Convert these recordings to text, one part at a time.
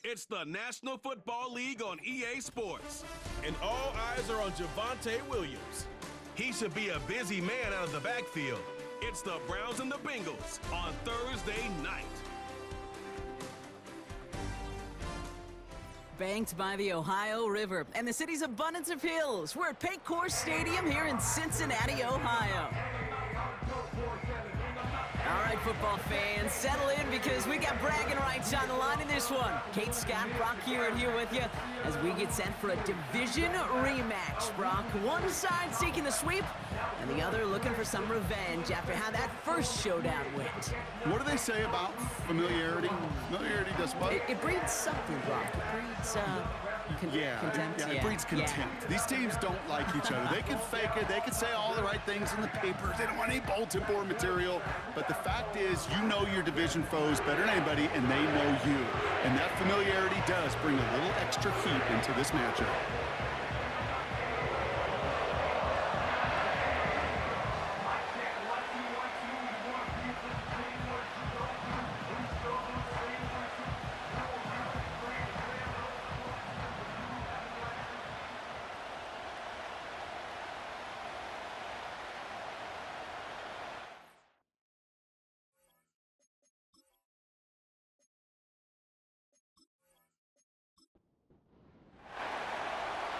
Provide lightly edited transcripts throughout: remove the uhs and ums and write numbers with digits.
It's the National Football League on EA Sports. And all eyes are on Javonte Williams. He should be a busy man out of the backfield. It's the Browns and the Bengals on Thursday night. Banked by the Ohio River and the city's abundance of hills. We're at Paycor Stadium here in Cincinnati, Ohio. All right, football fans, settle in because we got bragging rights on the line in this one. Kate, Scott, Brock here with you as we get set for a division rematch. Brock, one side seeking the sweep and the other looking for some revenge after how that first showdown went. What do they say about familiarity? Familiarity does what? It breeds something, Brock. It breeds contempt. It breeds contempt. Yeah. These teams don't like each other. They can fake it. They can say all the right things in the papers. They don't want any bulletin board material. But the fact is, you know your division foes better than anybody, and they know you. And that familiarity does bring a little extra heat into this matchup.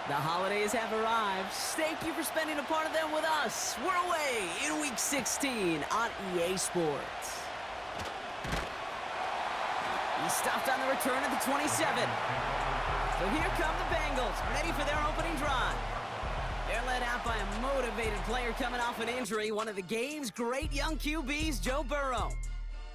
The holidays have arrived. Thank you for spending a part of them with us. We're away in Week 16 on EA Sports. He stopped on the return at the 27. So here come the Bengals, ready for their opening drive. They're led out by a motivated player coming off an injury, one of the game's great young QBs, Joe Burrow.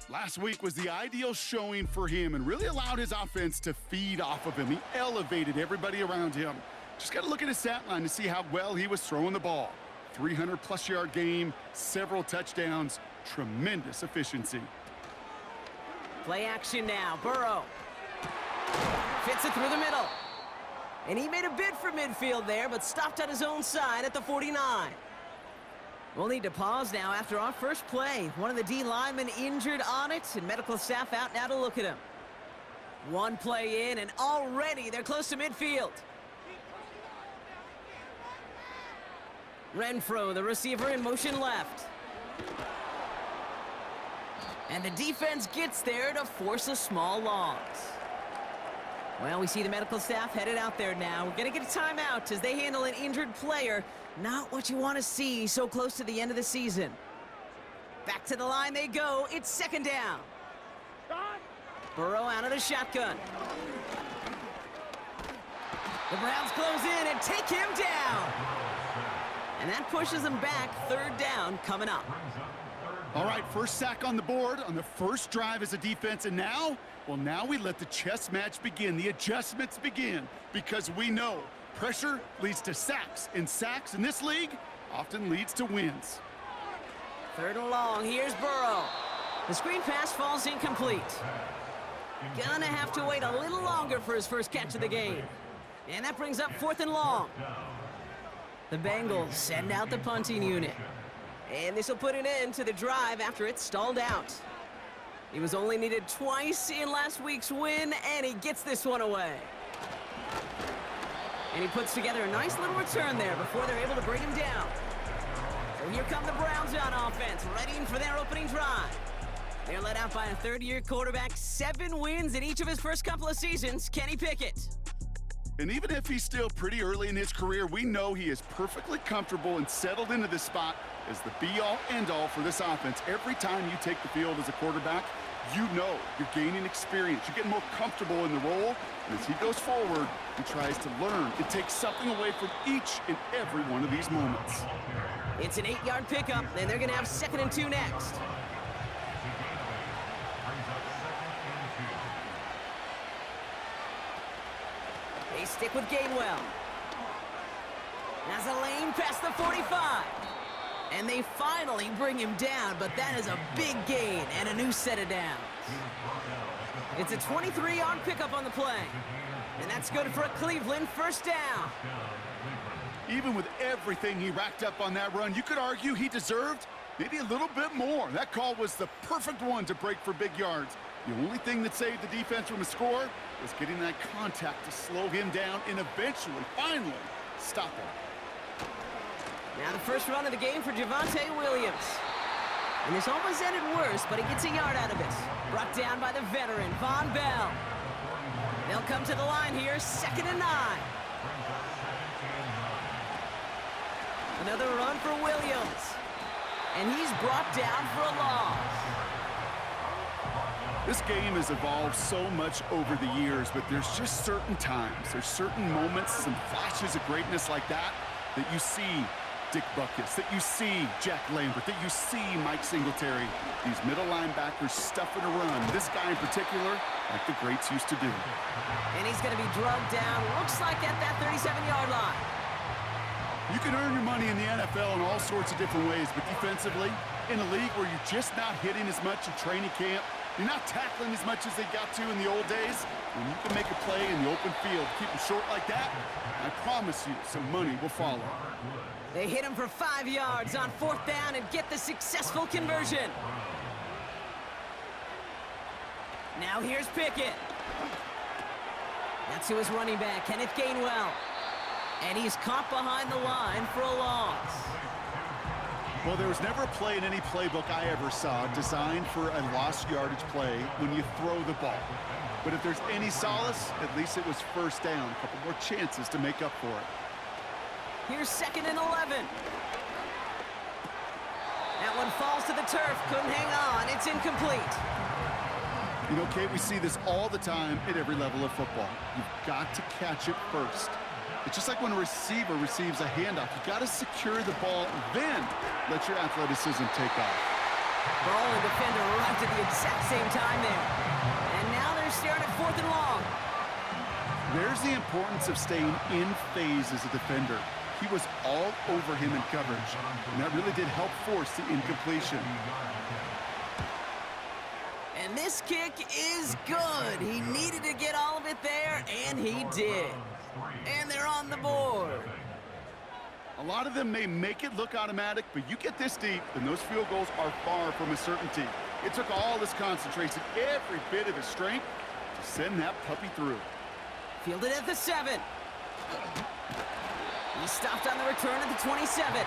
Last week was the ideal showing for him and really allowed his offense to feed off of him. He elevated everybody around him. Just got to look at his stat line to see how well he was throwing the ball. 300-plus yard game, several touchdowns, tremendous efficiency. Play action now, Burrow. Fits it through the middle. And he made a bid for midfield there, but stopped on his own side at the 49. We'll need to pause now after our first play. One of the D linemen injured on it, and medical staff out now to look at him. One play in, and already they're close to midfield. Renfro, the receiver, in motion left. And the defense gets there to force a small loss. Well, we see the medical staff headed out there now. We're going to get a timeout as they handle an injured player. Not what you want to see so close to the end of the season. Back to the line they go. It's second down. Burrow out of the shotgun. The Browns close in and take him down. And that pushes them back. Third down coming up. All right, first sack on the board on the first drive as a defense, and now, well, now we let the chess match begin, the adjustments begin, because we know pressure leads to sacks, and sacks in this league often leads to wins. Third and long, here's Burrow. The screen pass falls incomplete. Gonna have to wait a little longer for his first catch of the game. And that brings up fourth and long. The Bengals send out the punting unit. And this will put an end to the drive after it stalled out. He was only needed twice in last week's win, and he gets this one away. And he puts together a nice little return there before they're able to bring him down. So here come the Browns on offense, ready for their opening drive. They're led out by a third-year quarterback, 7 wins in each of his first couple of seasons, Kenny Pickett. And even if he's still pretty early in his career, we know he is perfectly comfortable and settled into this spot as the be-all, end-all for this offense. Every time you take the field as a quarterback, you know you're gaining experience. You're getting more comfortable in the role. And as he goes forward, he tries to learn and take something away from each and every one of these moments. It's an 8-yard pickup, and they're going to have 2nd and 2 next. They stick with Gainwell. That's a lane past the 45. And they finally bring him down, but that is a big gain and a new set of downs. It's a 23-yard pickup on the play. And that's good for a Cleveland first down. Even with everything he racked up on that run, you could argue he deserved maybe a little bit more. That call was the perfect one to break for big yards. The only thing that saved the defense from a score was getting that contact to slow him down and eventually, finally, stop him. Now the first run of the game for Javonte Williams. And this almost ended worse, but he gets a yard out of it. Brought down by the veteran, Von Bell. They'll come to the line here, 2nd and 9. Another run for Williams. And he's brought down for a loss. This game has evolved so much over the years, but there's just certain times, there's certain moments, some flashes of greatness like that you see Dick Butkus, that you see Jack Lambert, that you see Mike Singletary. These middle linebackers stuffing a run. This guy in particular, like the greats used to do. And he's going to be drugged down, looks like at that 37-yard line. You can earn your money in the NFL in all sorts of different ways, but defensively, in a league where you're just not hitting as much in training camp, you're not tackling as much as they got to in the old days, when you can make a play in the open field, keep them short like that, I promise you some money will follow. They hit him for 5 yards on 4th down and get the successful conversion. Now here's Pickett. That's to his running back, Kenneth Gainwell. And he's caught behind the line for a loss. Well, there was never a play in any playbook I ever saw designed for a lost yardage play when you throw the ball. But if there's any solace, at least it was 1st down. A couple more chances to make up for it. Here's 2nd and 11. That one falls to the turf. Couldn't hang on. It's incomplete. You know, Kate, we see this all the time at every level of football. You've got to catch it first. It's just like when a receiver receives a handoff. You've got to secure the ball, then let your athleticism take off. Ball and defender arrived at the exact same time there. And now they're staring at 4th and long. There's the importance of staying in phase as a defender. He was all over him in coverage, and that really did help force the incompletion. And this kick is good. He needed to get all of it there, and he did. And they're on the board. A lot of them may make it look automatic, but you get this deep, and those field goals are far from a certainty. It took all this concentration, every bit of his strength, to send that puppy through. Fielded at the 7. He stopped on the return at the 27.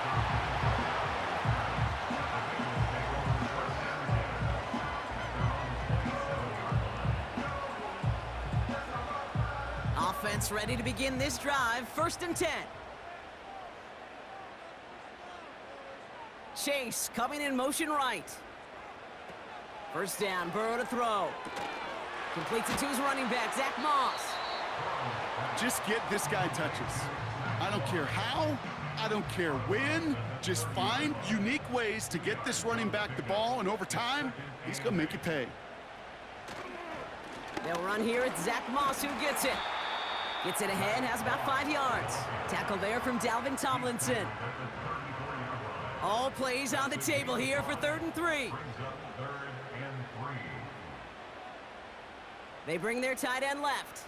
Offense ready to begin this drive. 1st and 10. Chase coming in motion right. 1st down, Burrow to throw. Completes it to his running back, Zach Moss. Just get this guy touches. I don't care how, I don't care when. Just find unique ways to get this running back the ball, and over time, he's going to make it pay. They'll run here. It's Zach Moss who gets it. Gets it ahead, has about 5 yards. Tackle there from Dalvin Tomlinson. All plays on the table here for 3rd and 3. They bring their tight end left.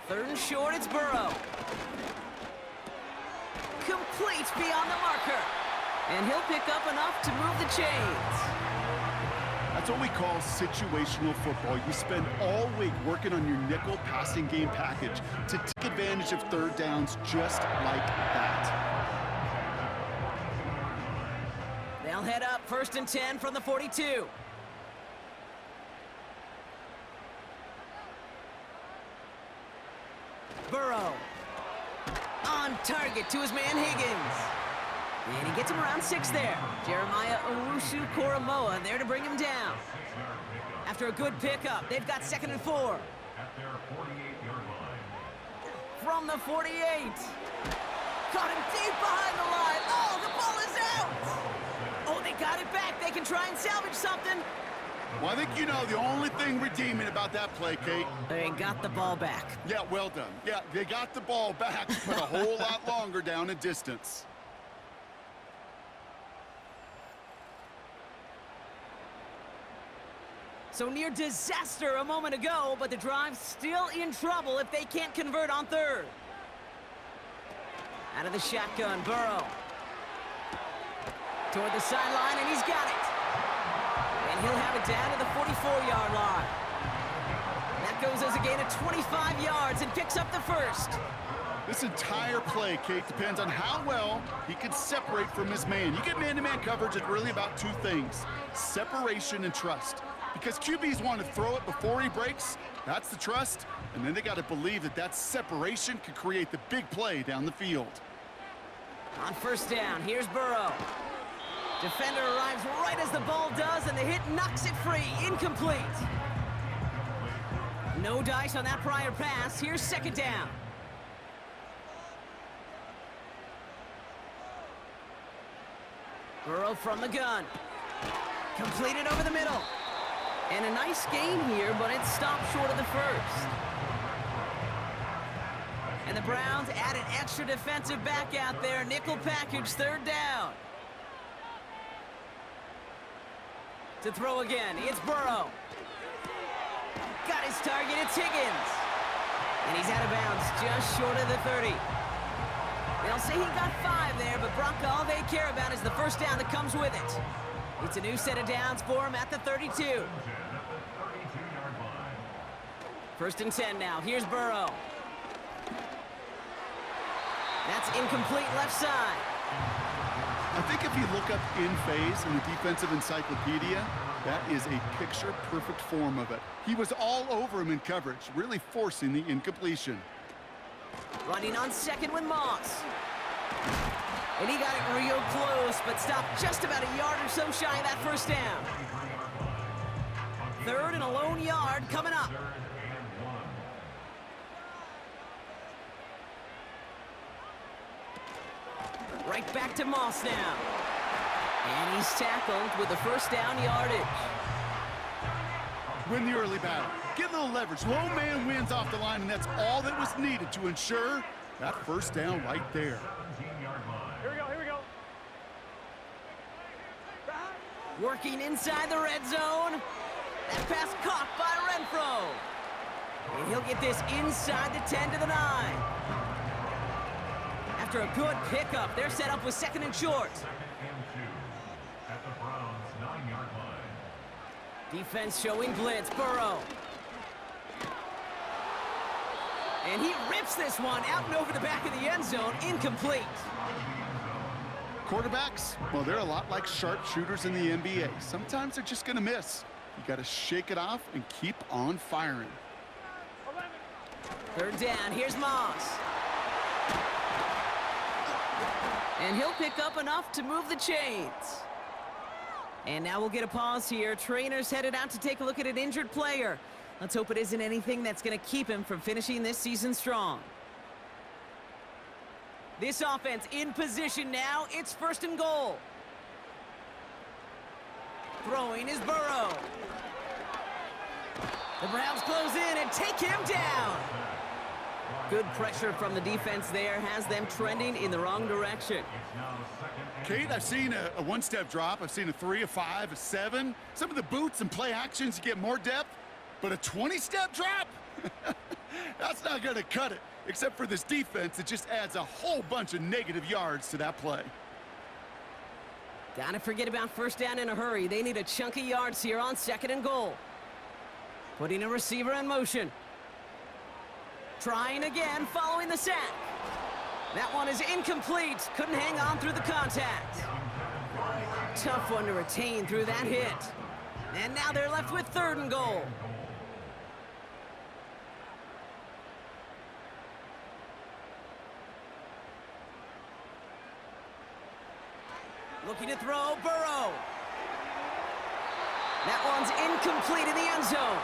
3rd and short, it's Burrow. Complete beyond the marker. And he'll pick up enough to move the chains. That's what we call situational football. You spend all week working on your nickel passing game package to take advantage of 3rd downs just like that. They'll head up 1st and 10 from the 42. Burrow. On target to his man Higgins. And he gets him around 6 there. Jeremiah Owusu-Koramoah there to bring him down. After a good pickup, they've got 2nd and 4. From the 48. Caught him deep behind the line. Oh, the ball is out. Oh, they got it back. They can try and salvage something. Well, I think you know the only thing redeeming about that play, Kate. They got the ball back. Yeah, well done. Yeah, they got the ball back, but a whole lot longer down in distance. So near disaster a moment ago, but the drive's still in trouble if they can't convert on 3rd. Out of the shotgun, Burrow. Toward the sideline, and he's got it. And he'll have it down to the 44-yard line. That goes as a gain of 25 yards and picks up the first. This entire play, Kate, depends on how well he can separate from his man. You get man-to-man coverage, it's really about two things: separation and trust. Because QBs want to throw it before he breaks, that's the trust, and then they got to believe that that separation can create the big play down the field. On first down, here's Burrow. Defender arrives right as the ball does, and the hit knocks it free. Incomplete. No dice on that prior pass. Here's second down. Burrow from the gun. Completed over the middle. And a nice gain here, but it stopped short of the first. And the Browns add an extra defensive back out there. Nickel package, third down. To throw again, it's Burrow. Got his target, it's Higgins. And he's out of bounds, just short of the 30. They'll say he got 5 there, but Brock, all they care about is the first down that comes with it. It's a new set of downs for him at the 32. First and 10 now. Here's Burrow. That's incomplete left side. I think if you look up in phase in the defensive encyclopedia, that is a picture-perfect form of it. He was all over him in coverage, really forcing the incompletion. Running on second with Moss. And he got it real close, but stopped just about a yard or so shy of that first down. Third and a lone yard coming up. Right back to Moss now. And he's tackled with the first down yardage. Win the early battle. Get a little leverage. Lone man wins off the line, and that's all that was needed to ensure that first down right there. Here we go. Working inside the red zone. That pass caught by Renfro. And he'll get this inside the 10 to the 9. After a good pickup, they're set up with second and short. Defense showing blitz. Burrow. And he rips this one out and over the back of the end zone. Incomplete. Quarterbacks, well, they're a lot like sharpshooters in the NBA. Sometimes they're just going to miss. You got to shake it off and keep on firing. Third down. Here's Moss. And he'll pick up enough to move the chains. And now we'll get a pause here. Trainers headed out to take a look at an injured player. Let's hope it isn't anything that's going to keep him from finishing this season strong. This offense in position now. It's first and goal. Throwing is Burrow. The Browns close in and take him down. Good pressure from the defense there has them trending in the wrong direction. Kate, I've seen a one-step drop. I've seen a 3, a 5, a 7. Some of the boots and play actions, you get more depth. But a 20-step drop? That's not going to cut it. Except for this defense, it just adds a whole bunch of negative yards to that play. Gotta forget about first down in a hurry. They need a chunk of yards here on second and goal. Putting a receiver in motion. Trying again, following the sack. That one is incomplete. Couldn't hang on through the contact. Tough one to retain through that hit. And now they're left with third and goal. Looking to throw, Burrow. That one's incomplete in the end zone.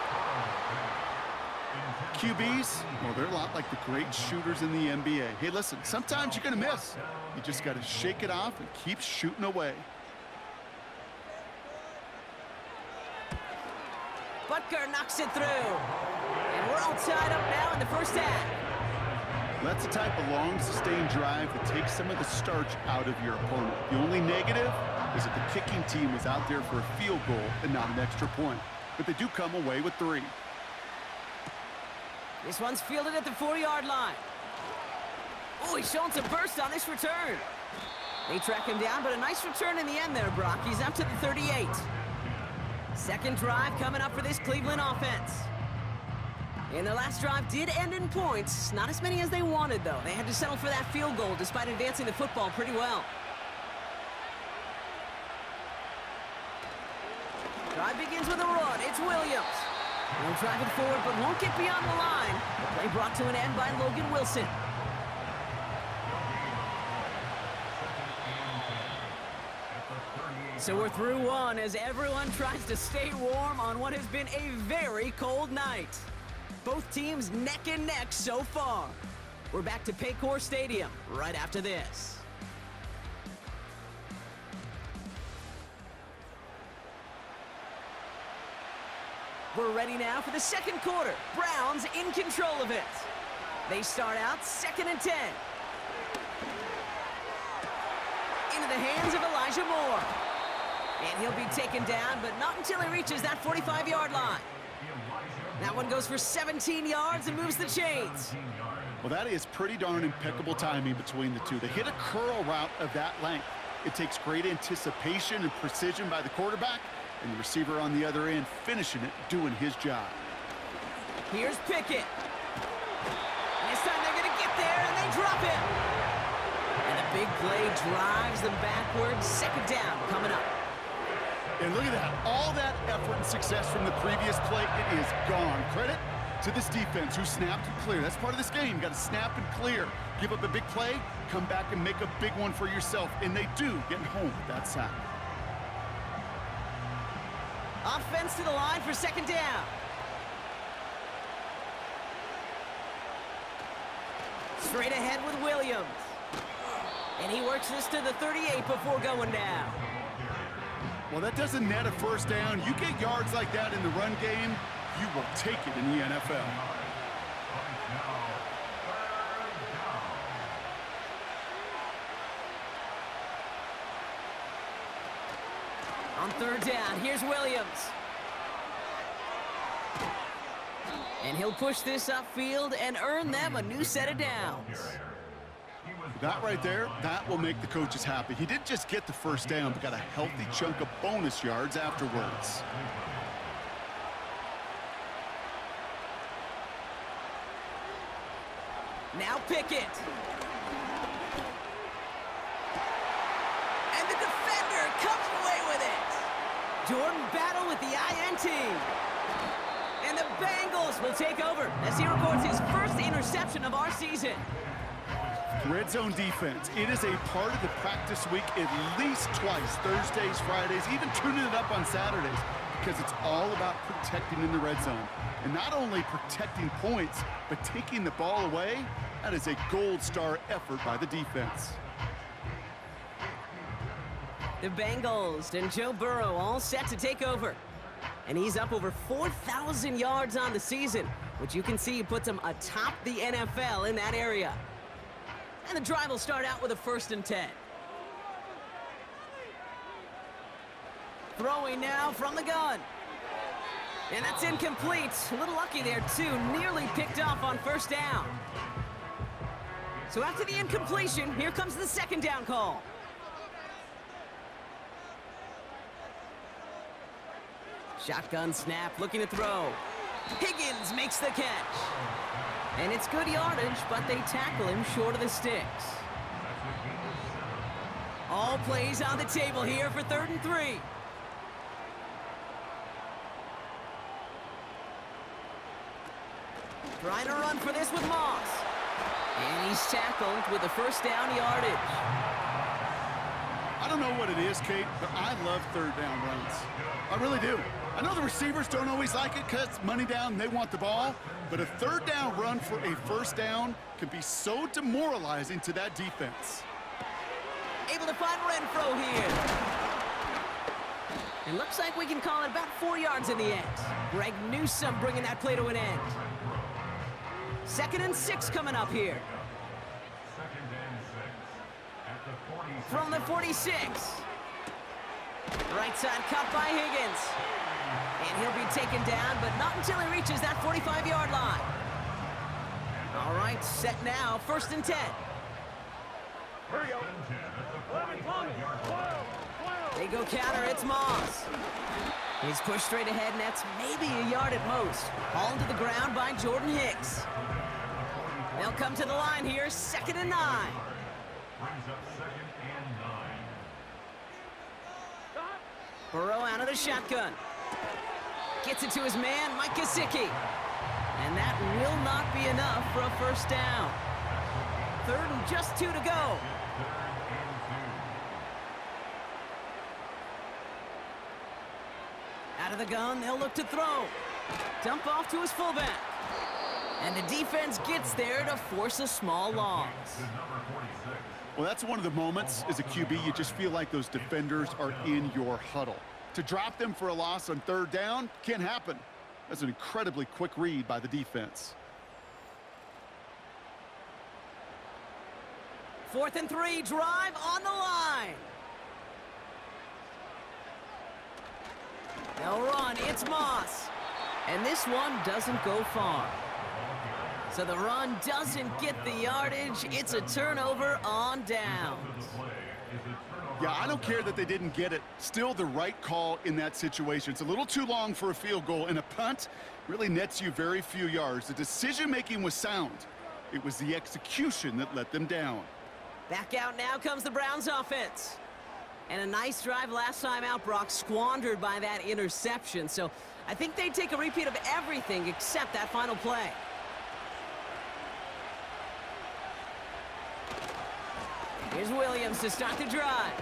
QBs, well, they're a lot like the great shooters in the NBA. Hey, listen, sometimes you're going to miss. You just got to shake it off and keep shooting away. Butker knocks it through. And we're all tied up now in the first half. That's the type of long, sustained drive that takes some of the starch out of your opponent. The only negative is that the kicking team was out there for a field goal and not an extra point. But they do come away with 3. This one's fielded at the 4-yard line. Oh, he's showing some burst on this return. They track him down, but a nice return in the end there, Brock. He's up to the 38. Second drive coming up for this Cleveland offense. And their last drive did end in points. Not as many as they wanted, though. They had to settle for that field goal despite advancing the football pretty well. Drive begins with a run. It's Williams. He'll drive it forward, but won't get beyond the line. The play brought to an end by Logan Wilson. So we're through one as everyone tries to stay warm on what has been a very cold night. Both teams neck and neck so far. We're back to Paycor Stadium right after this. We're ready now for the second quarter. Browns in control of it. They start out 2nd and 10. Into the hands of Elijah Moore. And he'll be taken down, but not until he reaches that 45-yard line. That one goes for 17 yards and moves the chains. Well, that is pretty darn impeccable timing between the two. They hit a curl route of that length. It takes great anticipation and precision by the quarterback, and the receiver on the other end finishing it, doing his job. Here's Pickett. And this time they're going to get there, and they drop him. And a big play drives them backwards. Second down coming up. And look at that. All that effort and success from the previous play, it is gone. Credit to this defense who snapped and cleared. That's part of this game. You got to snap and clear. Give up a big play, come back and make a big one for yourself. And they do, getting home with that sack. Offense to the line for second down. Straight ahead with Williams. And he works this to the 38 before going down. Well, that doesn't net a first down. You get yards like that in the run game, you will take it in the NFL. On third down, here's Williams. And he'll push this upfield and earn them a new set of downs. That right there, that will make the coaches happy. He didn't just get the first down, but got a healthy chunk of bonus yards afterwards. Now Pickett. And the defender comes away with it. Jordan Battle with the INT. And the Bengals will take over as he records his first interception of our season. Red zone defense. It is a part of the practice week at least twice, Thursdays, Fridays, even tuning it up on Saturdays, because it's all about protecting in the red zone. And not only protecting points, but taking the ball away. That is a gold star effort by the defense. The Bengals and Joe Burrow all set to take over. And he's up over 4,000 yards on the season, which you can see puts him atop the NFL in that area. And the drive will start out with a 1st and 10. Throwing now from the gun. And that's incomplete. A little lucky there, too. Nearly picked off on first down. So after the incompletion, here comes the second down call. Shotgun snap, looking to throw. Higgins makes the catch. And it's good yardage, but they tackle him short of the sticks. All plays on the table here for 3rd and 3. Trying to run for this with Moss. And he's tackled with the first down yardage. I don't know what it is, Kate, but I love 3rd down runs. I really do. I know the receivers don't always like it because it's money down and they want the ball, but a 3rd down run for a first down can be so demoralizing to that defense. Able to find Renfro here. It looks like we can call it about 4 yards in the end. Greg Newsome bringing that play to an end. 2nd and 6 coming up here. From the 46. Right side cut by Higgins. And he'll be taken down, but not until he reaches that 45-yard line. All right, set now, 1st and 10. Here we go. 11, 12, 12. They go counter, it's Moss. He's pushed straight ahead, and that's maybe a yard at most. Hauled to the ground by Jordan Hicks. They'll come to the line here, 2nd and 9. Brings up 2nd and 9. Burrow out of the shotgun. Gets it to his man, Mike Gesicki. And that will not be enough for a first down. 3rd and just 2 to go. Out of the gun, they'll look to throw. Dump off to his fullback. And the defense gets there to force a small loss. Well, that's one of the moments as a QB you just feel like those defenders are in your huddle. To drop them for a loss on 3rd down can't happen. That's an incredibly quick read by the defense. 4th and 3, drive on the line. They'll run, it's Moss. And this one doesn't go far. So the run doesn't get the yardage. It's a turnover on downs. Yeah, I don't care that they didn't get it. Still the right call in that situation. It's a little too long for a field goal, and a punt really nets you very few yards. The decision-making was sound. It was the execution that let them down. Back out now comes the Browns offense. And a nice drive last time out, Brock, squandered by that interception. So I think they take a repeat of everything except that final play. Here's Williams to start the drive.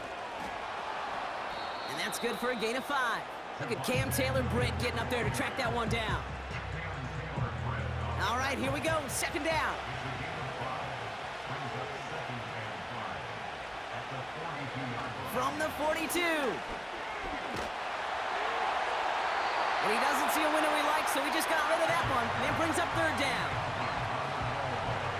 And that's good for a gain of 5. Look at Cam Taylor-Britt getting up there to track that one down. All right, here we go, 2nd down. From the 42. And he doesn't see a window he likes, so he just got rid of that one. And it brings up 3rd down.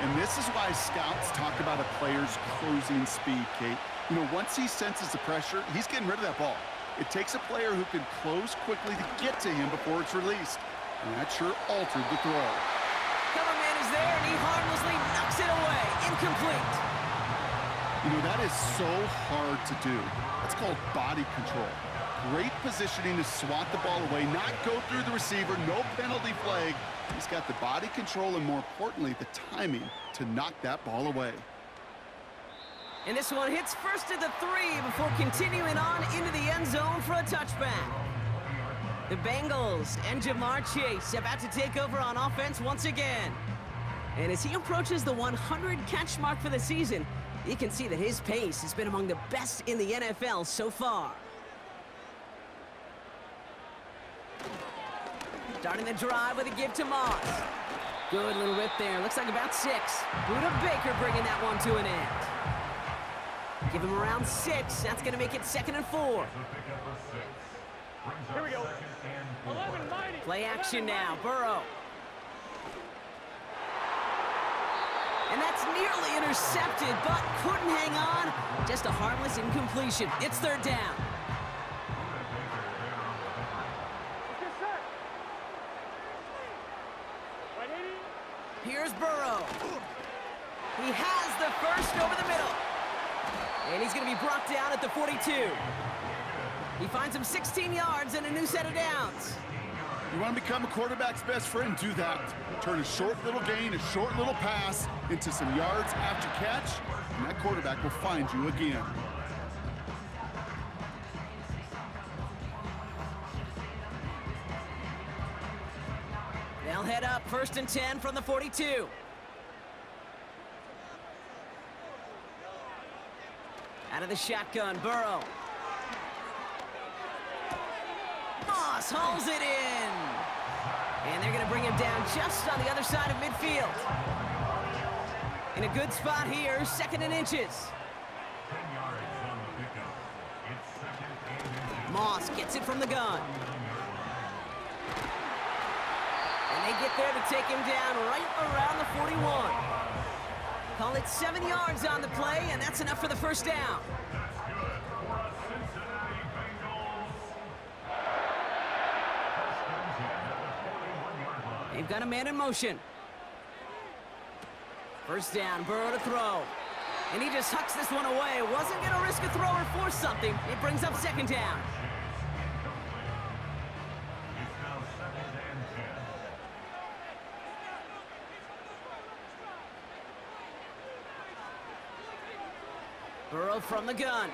And this is why scouts talk about a player's closing speed, Kate. You know, once he senses the pressure, he's getting rid of that ball. It takes a player who can close quickly to get to him before it's released. And that sure altered the throw. Cover man is there, and he harmlessly knocks it away. Incomplete. You know, that is so hard to do. That's called body control. Great positioning to swat the ball away, not go through the receiver, no penalty flag. He's got the body control and, more importantly, the timing to knock that ball away. And this one hits first at the 3 before continuing on into the end zone for a touchback. The Bengals and Jamar Chase about to take over on offense once again. And as he approaches the 100-catch mark for the season, you can see that his pace has been among the best in the NFL so far. Starting the drive with a give to Moss. Good little rip there. Looks like about 6. Buda Baker bringing that one to an end. Give him around 6. That's going to make it 2nd and 4. Here we go. 11 mighty. Play action now. Burrow. And that's nearly intercepted, but couldn't hang on. Just a harmless incompletion. It's 3rd down. Here's Burrow. He has the first over the middle. And he's going to be brought down at the 42. He finds him 16 yards and a new set of downs. You want to become a quarterback's best friend? Do that. Turn a short little gain, a short little pass into some yards after catch, and that quarterback will find you again. They'll head up 1st and 10 from the 42. Out of the shotgun, Burrow. Moss hauls it in. And they're going to bring him down just on the other side of midfield. In a good spot here, 2nd and inches. Moss gets it from the gun. And they get there to take him down right around the 41. Call it 7 yards on the play, and that's enough for the first down. They've got a man in motion. First down, Burrow to throw. And he just hucks this one away. Wasn't going to risk a throw or force something. It brings up second down. It's now 2nd and 10. Burrow from the gun.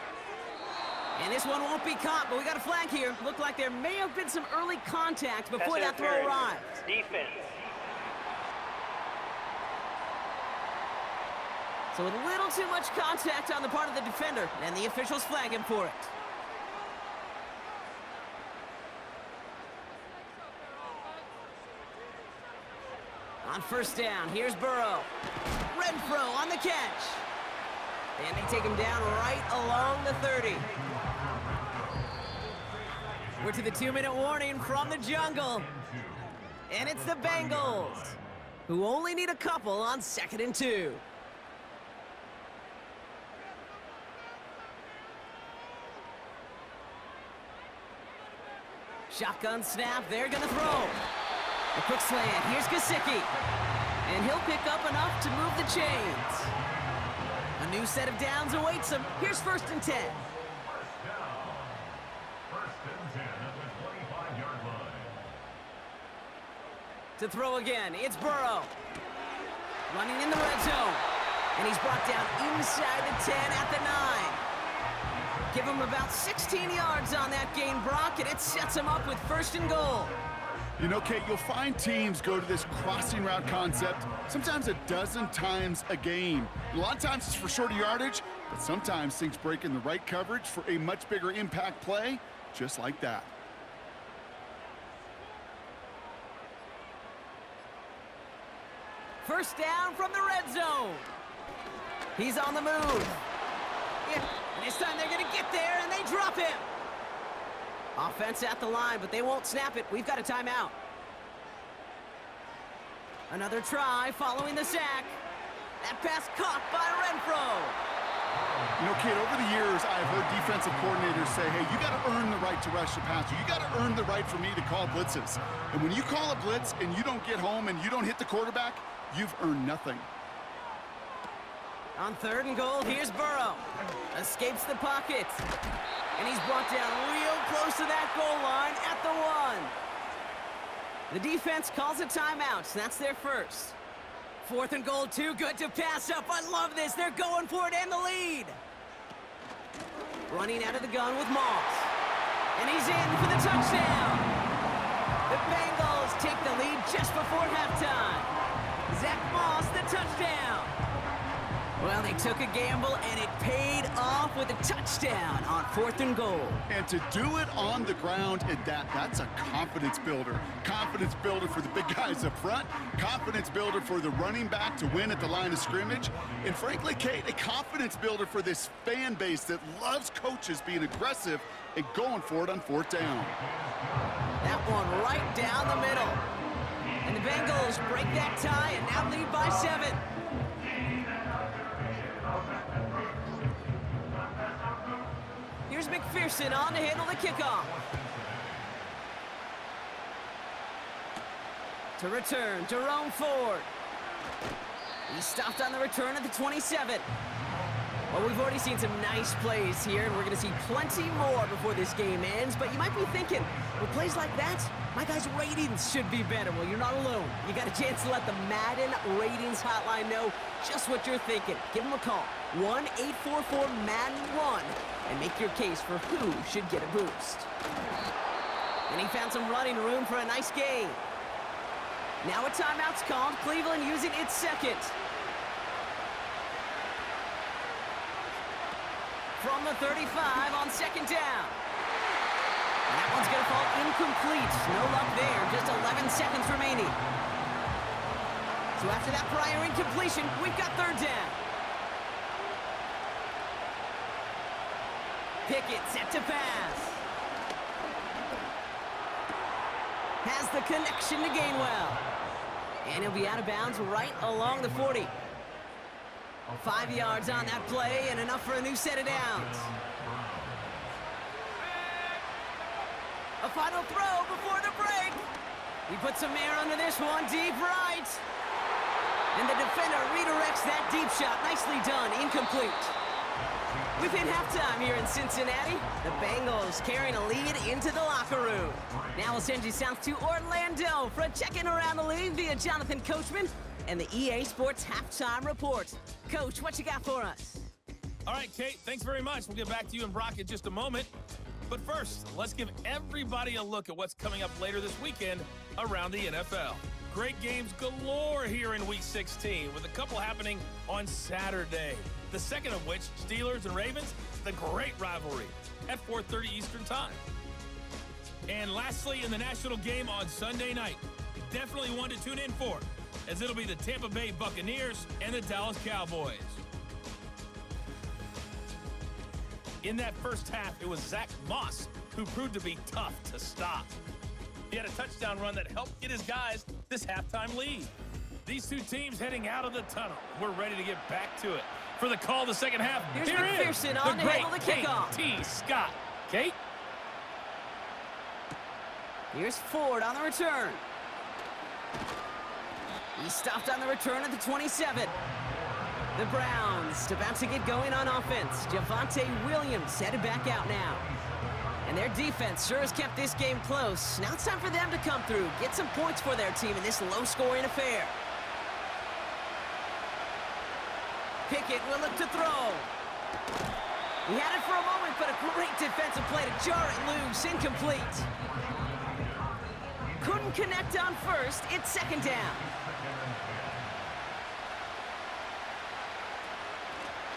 And this one won't be caught, but we got a flag here. Looked like there may have been some early contact before that throw arrived. Defense. So a little too much contact on the part of the defender, and the officials flag him for it. On first down, here's Burrow. Renfro on the catch. And they take him down right along the 30. We're to the 2-minute warning from the jungle. And it's the Bengals, who only need a couple on 2nd and 2. Shotgun snap, they're gonna throw. A quick slant, here's Gesicki. And he'll pick up enough to move the chains. A new set of downs awaits him. Here's 1st and 10. First down. 1st and 10 at the 25-yard line. To throw again, it's Burrow. Running in the red zone. And he's brought down inside the 10 at the 9. Give him about 16 yards on that gain, Brock, and it sets him up with 1st and goal. You know, Kate, you'll find teams go to this crossing route concept sometimes a dozen times a game. A lot of times it's for shorter yardage, but sometimes things break in the right coverage for a much bigger impact play, just like that. First down from the red zone. He's on the move. Yeah, and this time they're going to get there, and they drop him. Offense at the line, but they won't snap it. We've got a timeout. Another try following the sack. That pass caught by Renfro. You know, Kate, over the years, I've heard defensive coordinators say, hey, you got to earn the right to rush the passer. You got to earn the right for me to call blitzes. And when you call a blitz and you don't get home and you don't hit the quarterback, you've earned nothing. On 3rd and goal, here's Burrow. Escapes the pocket. And he's brought down real close to that goal line at the 1. The defense calls a timeout, so that's their first. 4th and goal, too good to pass up. I love this. They're going for it and the lead. Running out of the gun with Moss. And he's in for the touchdown. The Bengals take the lead just before halftime. Zach Moss, the touchdown. Well, they took a gamble, and it paid off with a touchdown on 4th and goal. And to do it on the ground at that's a confidence builder. Confidence builder for the big guys up front. Confidence builder for the running back to win at the line of scrimmage. And frankly, Kate, a confidence builder for this fan base that loves coaches being aggressive and going for it on 4th down. That one right down the middle. And the Bengals break that tie and now lead by 7. Here's McPherson on to handle the kickoff. To return, Jerome Ford. He stopped on the return at the 27. Well, we've already seen some nice plays here, and we're going to see plenty more before this game ends. But you might be thinking, with plays like that, my guys' ratings should be better. Well, you're not alone. You got a chance to let the Madden Ratings Hotline know just what you're thinking. Give them a call, 1-844-MADDEN-1, and make your case for who should get a boost. And he found some running room for a nice gain. Now a timeout's called, Cleveland using its second. From the 35 on 2nd down. And that one's going to fall incomplete. No luck there, just 11 seconds remaining. So after that prior incompletion, we've got 3rd down. Pickett set to pass. Has the connection to Gainwell. And he'll be out of bounds right along the 40. 5 yards on that play and enough for a new set of downs. A final throw before the break. He puts some air under this one, deep right. And the defender redirects that deep shot. Nicely done. Incomplete. We've hit halftime here in Cincinnati. The Bengals carrying a lead into the locker room. Now we'll send you south to Orlando for a check-in around the league via Jonathan Coachman and the EA Sports Halftime Report. Coach, what you got for us? All right, Kate, thanks very much. We'll get back to you and Brock in just a moment. But first, let's give everybody a look at what's coming up later this weekend around the NFL. Great games galore here in Week 16, with a couple happening on Saturday. The second of which, Steelers and Ravens, the great rivalry at 4:30 Eastern Time. And lastly, in the national game on Sunday night, definitely one to tune in for, as it'll be the Tampa Bay Buccaneers and the Dallas Cowboys. In that first half, it was Zach Moss who proved to be tough to stop. He had a touchdown run that helped get his guys this halftime lead. These two teams heading out of the tunnel. We're ready to get back to it. For the call of the second half, Here's here McPherson is on the to great handle the kickoff. Kate T. Scott. Kate? Here's Ford on the return. He stopped on the return at the 27. The Browns about to get going on offense. Javonte Williams headed back out now. And their defense sure has kept this game close. Now it's time for them to come through, get some points for their team in this low-scoring affair. Pickett will look to throw. He had it for a moment, but a great defensive play to jar it loose. Incomplete. Couldn't connect on first. It's second down.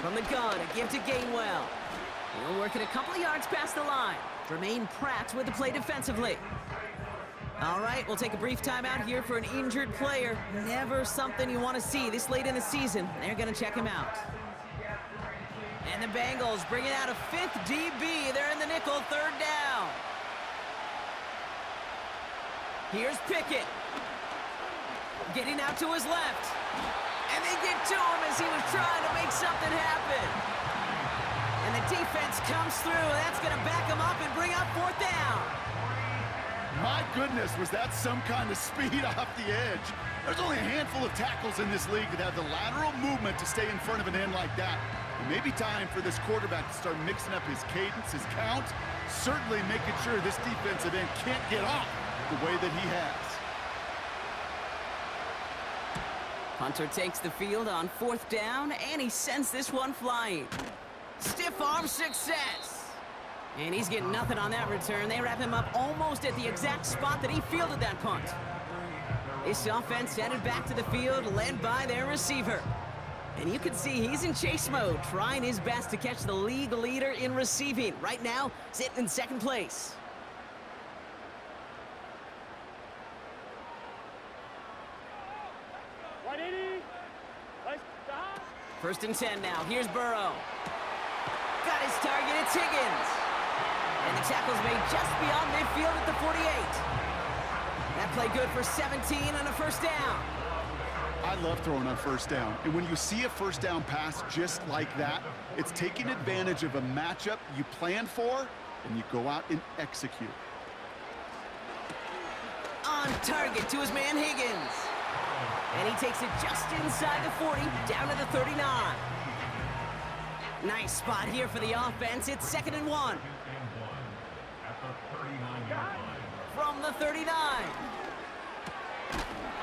From the gun, a give to Gainwell. He'll work it a couple of yards past the line. Jermaine Pratt with the play defensively. All right, we'll take a brief timeout here for an injured player. Never something you want to see this late in the season. They're going to check him out. And the Bengals bringing out a fifth DB. They're in the nickel, third down. Here's Pickett. Getting out to his left. And they get to him as he was trying to make something happen. And the defense comes through. That's going to back him up and bring up fourth down. My goodness, was that some kind of speed off the edge. There's only a handful of tackles in this league that have the lateral movement to stay in front of an end like that. It may be time for this quarterback to start mixing up his cadence, his count, certainly making sure this defensive end can't get off the way that he has. Hunter takes the field on fourth down, and he sends this one flying. Stiff arm success. And he's getting nothing on that return. They wrap him up almost at the exact spot that he fielded that punt. This offense headed back to the field, led by their receiver. And you can see he's in chase mode, trying his best to catch the league leader in receiving. Right now, sitting in second place. First and 10 now. Here's Burrow. Got his target. It's Higgins. And the tackle's made just beyond midfield at the 48. That play good for 17 and a first down. I love throwing on first down. And when you see a first down pass just like that, it's taking advantage of a matchup you planned for, and you go out and execute. On target to his man Higgins. And he takes it just inside the 40, down to the 39. Nice spot here for the offense. It's 2nd and 1. From the 39.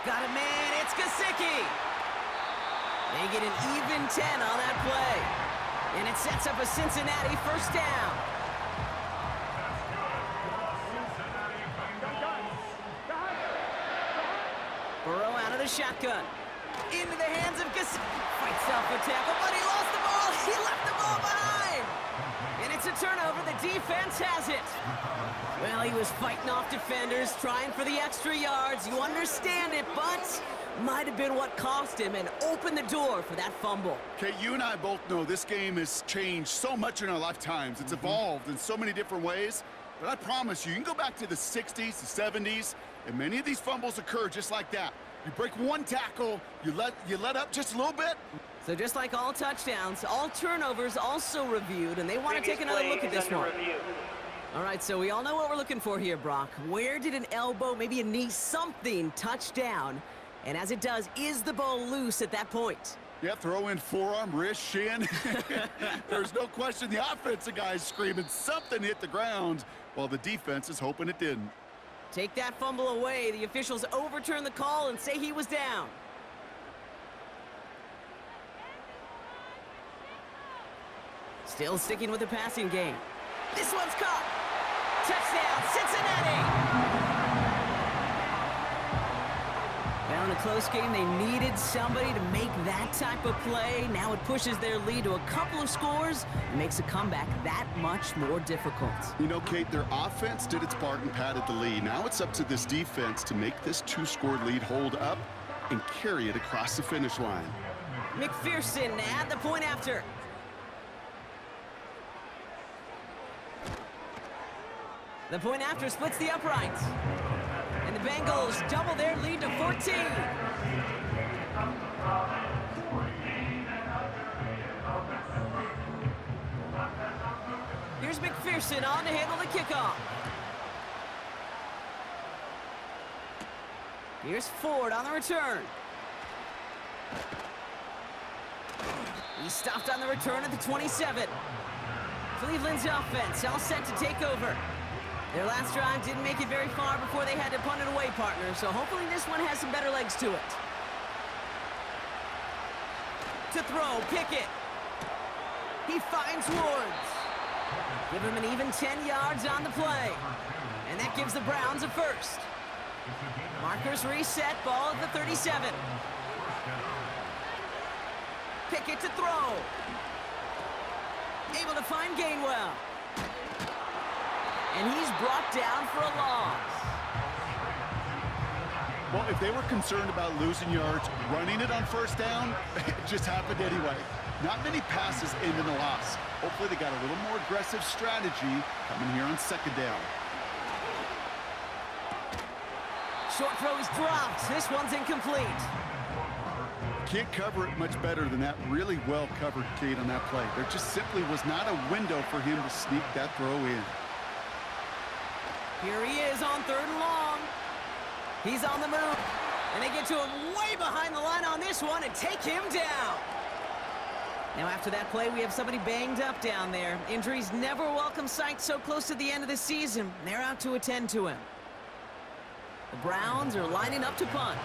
Got it, man. It's Gesicki. They get an even 10 on that play. And it sets up a Cincinnati first down. Burrow out of the shotgun. Into the hands of Gesicki. Fights off the tackle, but he lost the ball. He left the ball behind. And it's a turnover. The defense has it. Well, he was fighting off defenders, trying for the extra yards. You understand it, but might have been what cost him and opened the door for that fumble. Okay, you and I both know this game has changed so much in our lifetimes. It's evolved in so many different ways. But I promise you can go back to the 60s, the 70s, and many of these fumbles occur just like that. You break one tackle, you let up just a little bit. So just like all touchdowns, all turnovers also reviewed, and they want to take another look at this one. All right, so we all know what we're looking for here, Brock. Where did an elbow, maybe a knee, something touch down And as it does, is the ball loose at that point? Yeah, throw in forearm, wrist, shin. There's no question the offensive guy's screaming something hit the ground while the defense is hoping it didn't. Take that fumble away. The officials overturn the call and say he was down. Still sticking with the passing game. This one's caught. Touchdown, Cincinnati! Well, in a close game, they needed somebody to make that type of play. Now it pushes their lead to a couple of scores and makes a comeback that much more difficult. You know, Kate, their offense did its part and padded the lead. Now it's up to this defense to make this 2-score lead hold up and carry it across the finish line. McPherson at the point after. The point after splits the uprights. And the Bengals double their lead to 14. Here's McPherson on to handle the kickoff. Here's Ford on the return. He's stopped on the return at the 27. Cleveland's offense all set to take over. Their last drive didn't make it very far before they had to punt it away, partner, so hopefully this one has some better legs to it. To throw, Pickett. He finds Woods. Give him an even 10 yards on the play. And that gives the Browns a first. Markers reset, ball at the 37. Pickett to throw. Able to find Gainwell. And he's brought down for a loss. Well, if they were concerned about losing yards, running it on first down, it just happened anyway. Not many passes end in a loss. Hopefully they got a little more aggressive strategy coming here on second down. Short throw is dropped. This one's incomplete. Can't cover it much better than that. Really well covered, Kate, on that play. There just simply was not a window for him to sneak that throw in. Here he is on 3rd and long. He's on the move. And they get to him way behind the line on this one and take him down. Now after that play, we have somebody banged up down there. Injuries never a welcome sight so close to the end of the season. They're out to attend to him. The Browns are lining up to punt.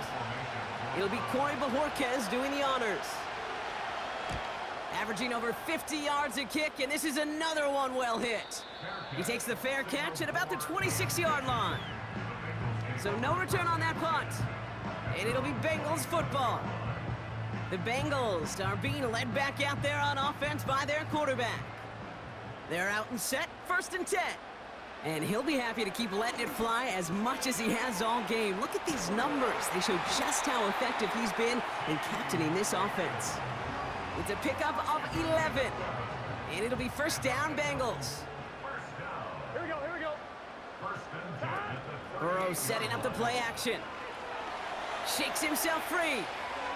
It'll be Corey Bajorquez doing the honors. Averaging over 50 yards a kick, and this is another one well hit. He takes the fair catch at about the 26-yard line. So no return on that punt. And it'll be Bengals football. The Bengals are being led back out there on offense by their quarterback. They're out and set, 1st and 10. And he'll be happy to keep letting it fly as much as he has all game. Look at these numbers. They show just how effective he's been in captaining this offense. It's a pickup of 11. And it'll be 1st down, Bengals. Here we go. First and 10 at the 30. Burrow setting up the play action. Shakes himself free.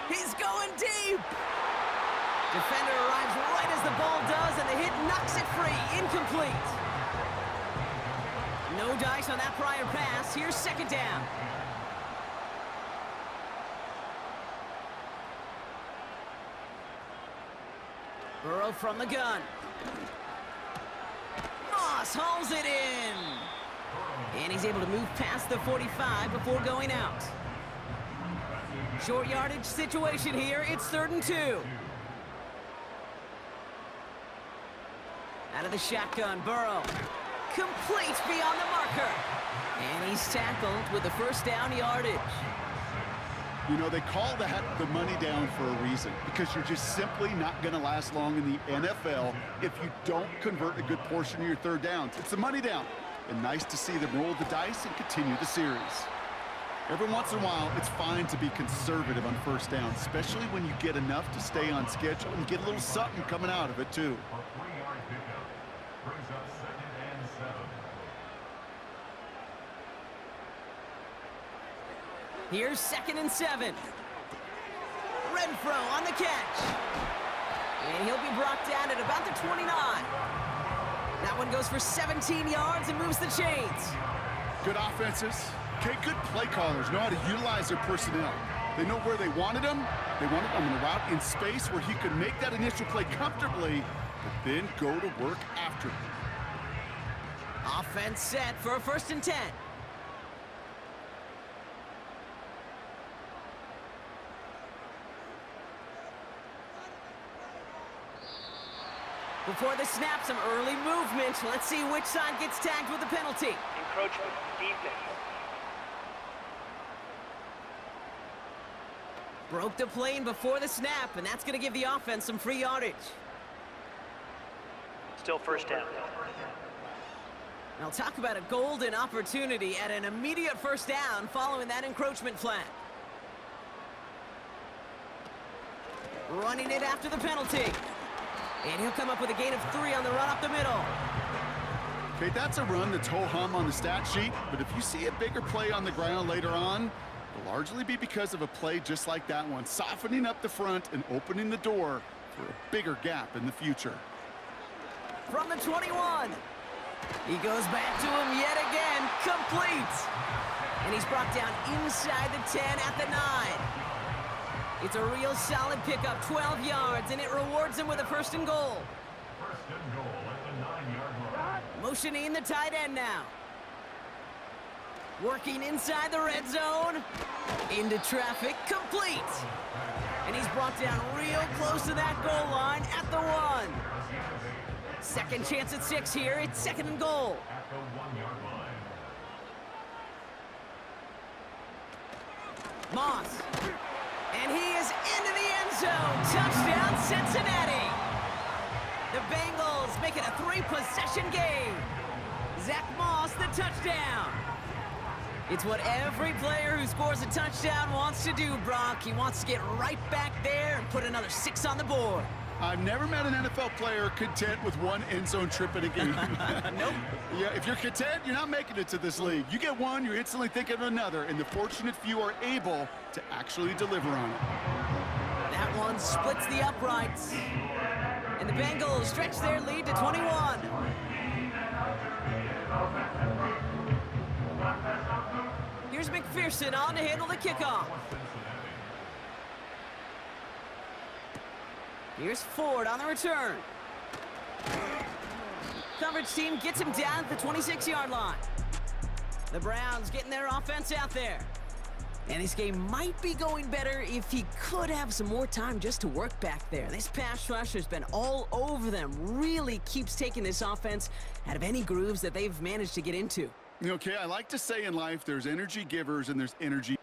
He's going deep. Defender arrives right as the ball does, and the hit knocks it free. Incomplete. No dice on that prior pass. Here's 2nd down. Burrow from the gun. Moss hauls it in. And he's able to move past the 45 before going out. Short yardage situation here. It's 3rd and 2. Out of the shotgun, Burrow. Complete beyond the marker. And he's tackled with the 1st down yardage. You know, they call that the money down for a reason, because you're just simply not going to last long in the NFL if you don't convert a good portion of your 3rd downs. It's the money down. And nice to see them roll the dice and continue the series. Every once in a while, it's fine to be conservative on 1st down, especially when you get enough to stay on schedule and get a little something coming out of it, too. A 3-yard pickup brings up 2nd and 7. Here's 2nd and 7. Renfro on the catch. And he'll be brought down at about the 29. That one goes for 17 yards and moves the chains. Good offenses. Okay, good play callers know how to utilize their personnel. They know where they wanted him. They wanted him on a route in space where he could make that initial play comfortably, but then go to work after. Offense set for a 1st and 10. Before the snap, some early movement. Let's see which side gets tagged with a penalty. Encroachment defense. Broke the plane before the snap, and that's going to give the offense some free yardage. Still 1st down. Now talk about a golden opportunity at an immediate 1st down following that encroachment flag. Running it after the penalty. And he'll come up with a gain of 3 on the run up the middle. Okay, that's a run that's ho-hum on the stat sheet, but if you see a bigger play on the ground later on, it'll largely be because of a play just like that one, softening up the front and opening the door for a bigger gap in the future. From the 21. He goes back to him yet again, complete. And he's brought down inside the 10 at the 9. It's a real solid pickup, 12 yards, and it rewards him with a 1st and goal. 1st and goal at the 9-yard line. Motioning the tight end now. Working inside the red zone. Into traffic, complete. And he's brought down real close to that goal line at the 1. Second chance at 6 here. It's 2nd and goal. At the 1-yard line. Moss. And he is into the end zone. Touchdown, Cincinnati. The Bengals make it a 3-possession game. Zach Moss, the touchdown. It's what every player who scores a touchdown wants to do, Brock. He wants to get right back there and put another 6 on the board. I've never met an NFL player content with 1 end zone trip in a game. Nope. Yeah, if you're content, you're not making it to this league. You get one, you're instantly thinking of another, and the fortunate few are able to actually deliver on it. That one splits the uprights. And the Bengals stretch their lead to 21. Here's McPherson on to handle the kickoff. Here's Ford on the return. Coverage team gets him down at the 26-yard line. The Browns getting their offense out there. And this game might be going better if he could have some more time just to work back there. This pass rush has been all over them. Really keeps taking this offense out of any grooves that they've managed to get into. Okay, I like to say in life there's energy givers and there's energy